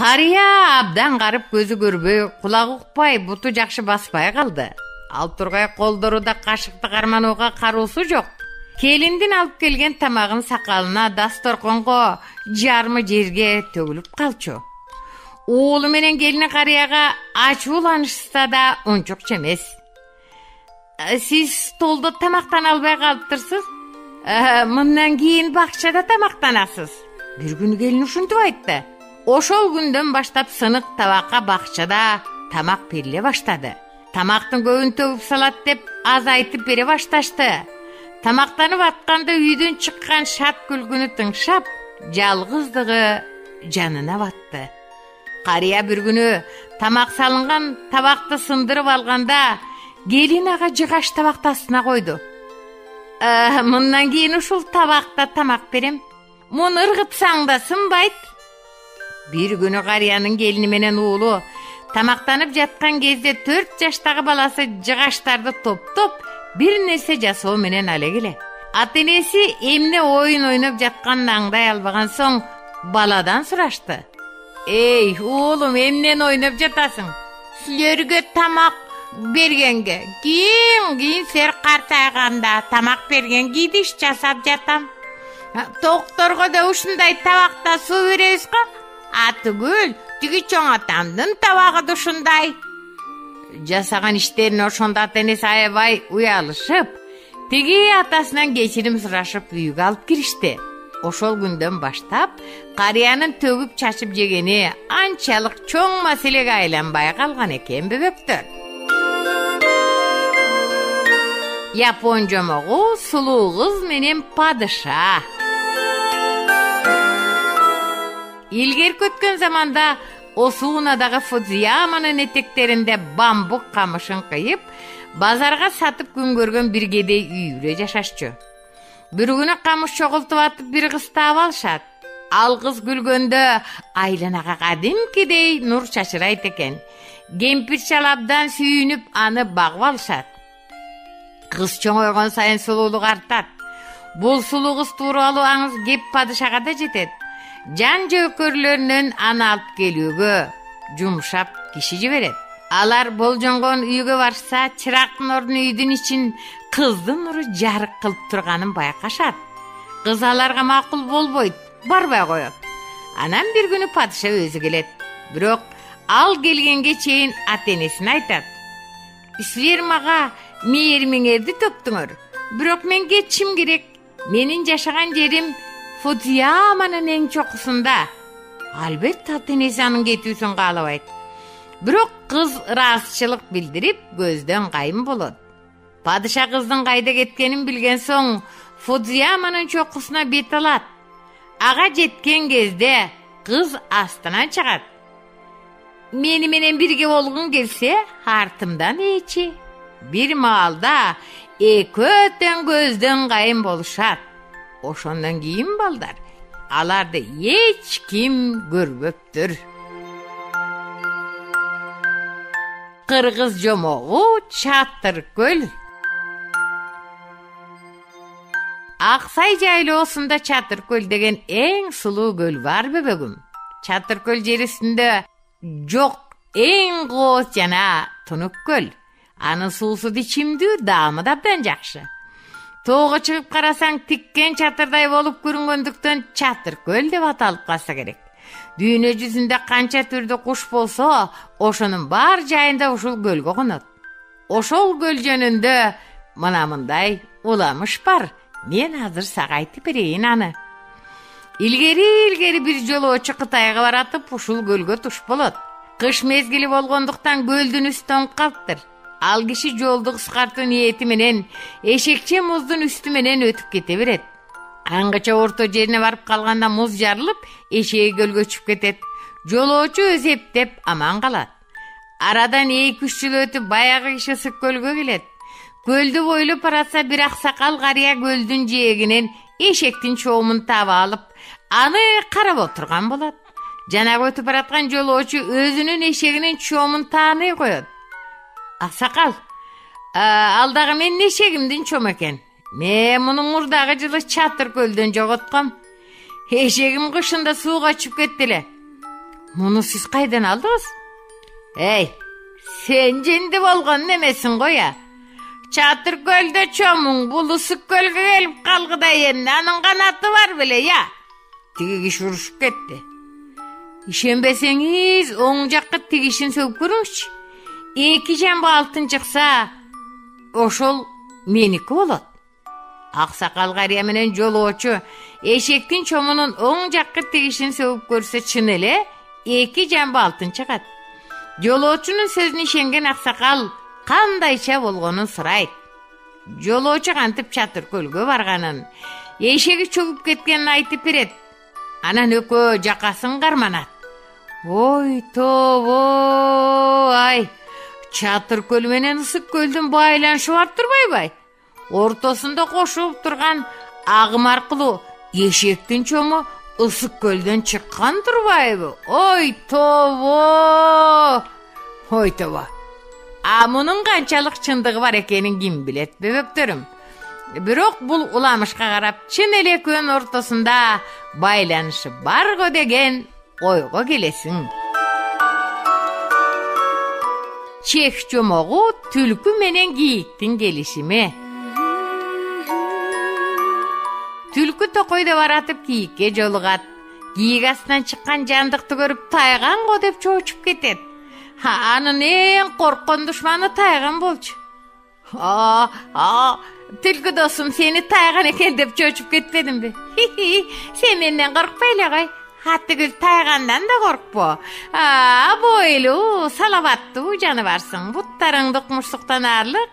Карыя абдан карып көзү көрбөй, кулагы укпай, буту жакшы баспай калды. Ал тургай колдоруда кашыкты карманууга кароосу жок. Келиндин алып келген тамагын сакалына, дасторконго, жармы жерге төгүлүп калчу. Уулу менен келини карыяга ачууланышса да унчукчу эмес. Сиз столдо тамактана албай калыптырсыз. Мындан кийин бакчада тамактанасыз. Бир күнү келин ушинтип айтты. Ошол күндөн баштап сынык табакка бакчада тамак бериле баштады. Тамактын көбүн төгүп салат деп азайтып бере башташты. Тамактанып атканда үйдөн чыккан шат күлгүнү тыңшап, жалгыздыгы жанына батты. Карыя бир күнү тамак салынган табакты сындырып алганда, келин ага жыгаш табакты астына койду. Мындан кийин ушул табакта тамак берем. Муну ыргытсаң да сынбайт. Бир күнү карыянын келини менен уулу тамактанып жаткан кезде 4 жаштагы баласы жыгаштарды топтоп бир нерсе жасоо менен алегиле. Ата-энеси эмне оюн ойноп жатканын аңдай албаган соң баладан сурашты. Эй, уулум, эмнени ойноп жатасың? Силерге тамак бергенге кийин сер картайганда тамак берген кийдиш жасап жатам. Токторго да ушундай табакта суу беребиз го. Атыгүл, тиги чоң атамдын табагы да ушундай. Жасаган иштерин ошондо ата-энеси аябай уялышып, тиги атасынан кечирим сурашып үйгө алып киришти. Ошол күндөн баштап карыянын төгүп чачып жегени анчалык чоң маселеге айланбай калган экен бөбөктөр. Япон жомогу сулуу кыз менен падыша. Илгерки өткөн заманда Осуунадагы Фудзияманын этектеринде бамбук камышын кыйып, базарга сатып күн көргөн бир кедей үй бүлө жашашчу. Бир күнү камыш чогултуп атып бир кыз таап алышат. Ал кыз күлгөндө айланага кадимкидей нур чачырайт экен. Кемпир чалабдан сүйүнүп аны багып алышат. Кыз чоңойгон сайын сулуулук артат. Бул сулуу кыз тууралуу аңыз кеп падышага да жетет. Жан жөөкөрлөрүнөн аны алып келүүгө жумшап киши жиберет. Алар болжонгон үйгө барса, чырактын ордуна үйдүн ичин кыздын нуру жарык кылып турганын байкашат. Кыз аларга макул болбойт, барбай коет. Анан бир күнү падыша өзү келет. Бирок ал келгенге чейин ата-энесине айтат. Силер мага мээрмиңерди төктүңөр. Бирок мен кетишим керек. Менин жашаган жерим Фудзияманын эң чокусунда. Албетте ата-энеси анын кетүүсүн каалабайт. Бирок кыз ыраазычылык билдирип, көздөн кайын болот. Падыша кыздын кайда кеткенин билген соң, Фудзияманын чокусуна бет алат. Ага жеткен кезде кыз астынан чыгат. Мени менен бирге болгуң келсе, артымдан ээчи. Бир маалда экөөтөн көздөн кайын болушат. Ошондон кийин балдар, аларды эч ким көрбөптүр. Кыргыз жомогу Чатыркөл. Аксай жайлоосунда Чатыркөл деген эң сулуу көл бар бөбөгүм. Чатыркөл жер үстүндө жок эң кооз жана тунук көл. Анын суусу ичимдүү, даамы да абдан жакшы. Тоого чыгып карасаң тиккен чатырдай болуп көрүнгөндүктөн Чатыркөл деп аталып калса керек. Дүйнө жүзүндө канча түрдүү куш болсо, ошонун бар жайында ушул көлгө конот. Ошол көл жөнүндө мына мындай уламыш бар. Мен азыр сага айтып берейин аны. Илгери бир жолоочу Кытайга баратып, ушул көлгө туш болот. Кыш мезгили болгондуктан көлдүн үстү тоңуп калыптыр. Ал киши жолду кыскартуу ниети менен эшекче муздун үстү менен өтүп кете берет. Аңгыча орто жерине барып калганда муз жарылып, эшеги көлгө чүп кетет. Жолоочу өзү эптеп аман калат. Арадан 2-3 жыл өтүп баягы киши Ысык көлгө келет. Көлдү бойлоп баратса, бир аксакал карыя көлдүн жээгинен эшектин чоомун таап алып, аны карап отурган болот. Жанагы өтүп бараткан жолоочу өзүнүн эшегинин чоомун тааный коет. Аксакал, ал дагы менин эшегимдин чоому экен. Мен муну мурдагы жылы Чатыркөлдөн жоготком. Эшегим кышында сууга чүп кетти эле. Muну siz qaydan aldınız? Ey, sen jendi bolgon nemesin goya. Çatır gölde çomun, bulusuk gölge gelip kalgıda yendi. Anın kanatı var bile ya. Tigi kiş uruşup ketdi. İşenbeseniz oң jakka tigişin sögüp görüңüzçü. 2 jembe altın çıksa, oşol meniki bolat. Aksakal gariya menen joloğuçu eşektin çomunun oң jakka tigişin sögüp görse çın ele 2 jembe altın çıkat. Joloğuçunun sözüne işengen aksakal kandayça bolgonun sırayt. Joloğuçu kantıp çatır kölgö barganın, eşegi çöküp ketkenini aytıp beret. Anan ökö jakasın karmanat. Oy tobo ay. Çatır köl menen ısık köldün baylanışı var turbaybay. Ortasında koşup turgan ağım arqılı eşektin çomu ısık kölden çıkkan turbayby. Oy tobo. Oy tobo. Amunun kançalık çındığı var ekenin kim bilet bebeklerim. Birok bul ulamışka karap çın ele kön ortasında baylanışı bargo degen oygo gelesin. Çek çomoğu tülkü menen giyiktin gelişimi. Tülkü tokoyda baratıp giyikke jolugat. Giyik astından çıkkan jandıkты görüp taygan go dep çoğuçup ketet. Anın en korkon düşmanı taygan bolçu. Tülkü dostum seni taygan eken dep çoğuçup ketmedim be. Sen menden korkpayla gay. Hatta göz taygandan da korkpo. Boylu, salavatlı canı varsın. Buttarın dokmuşluktan ağırlık.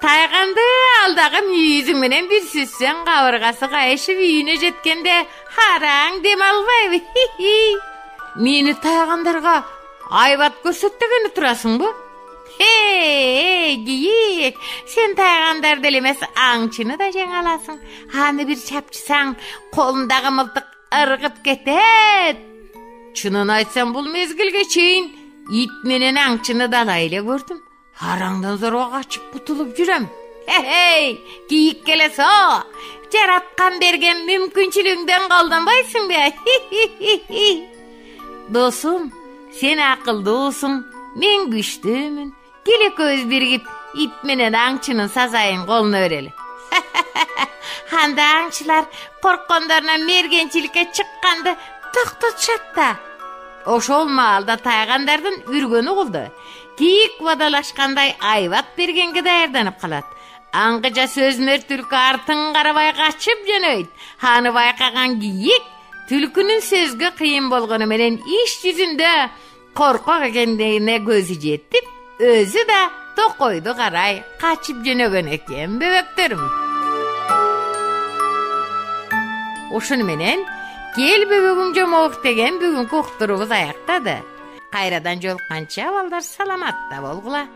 Taygandı aldağım yüzün menen bir süssen kavurgası kayışı büyüne jetkende harang dem albay. Meni taygandarga aybat gösettegeni turasın bu. Hey giyik, sen taygandar delemesi aڭçını da jeng alasın. Hani bir çapçısan kolundağı mıltık ırgıp ketet. Çınını aytsam bul mezgilge çeyin it menen aڭçını dalayla gördüm. Harangdan zorga kaçıp kutulup jürem. Hey giyik kelesi o. Jaratkan bergen mümkünçülüğünden kaldanbaysın be. Dostum, sen akıllı olsun, men güçlüymün. Gele köz birgip it menen aڭçının sazayın kolunu öreli. Handa aڭçılar korkkonlarına mergençilikке çıkkanda toktotuşat da. Oşol maalda taygandardan ürgönü oldu. Giyik vadalaşkanday ayvat bergenге dayardanıp kalat. Aڭgıca sözmör tülkü артын karabay kaçıp jönöйт. Hany baykagan giyik tülkünün sözgö kıyın bolgonu menen iş yüzünde korkak ekendigine gözü jettip, özü de tokoydu karay kaçıp jönögön eken bebeklerim. Oşunu menen gel bebegim jomoğuk degen bugün kokturubuz ayaktadı. Kayradan jolukkança balдар salamat da bolgula.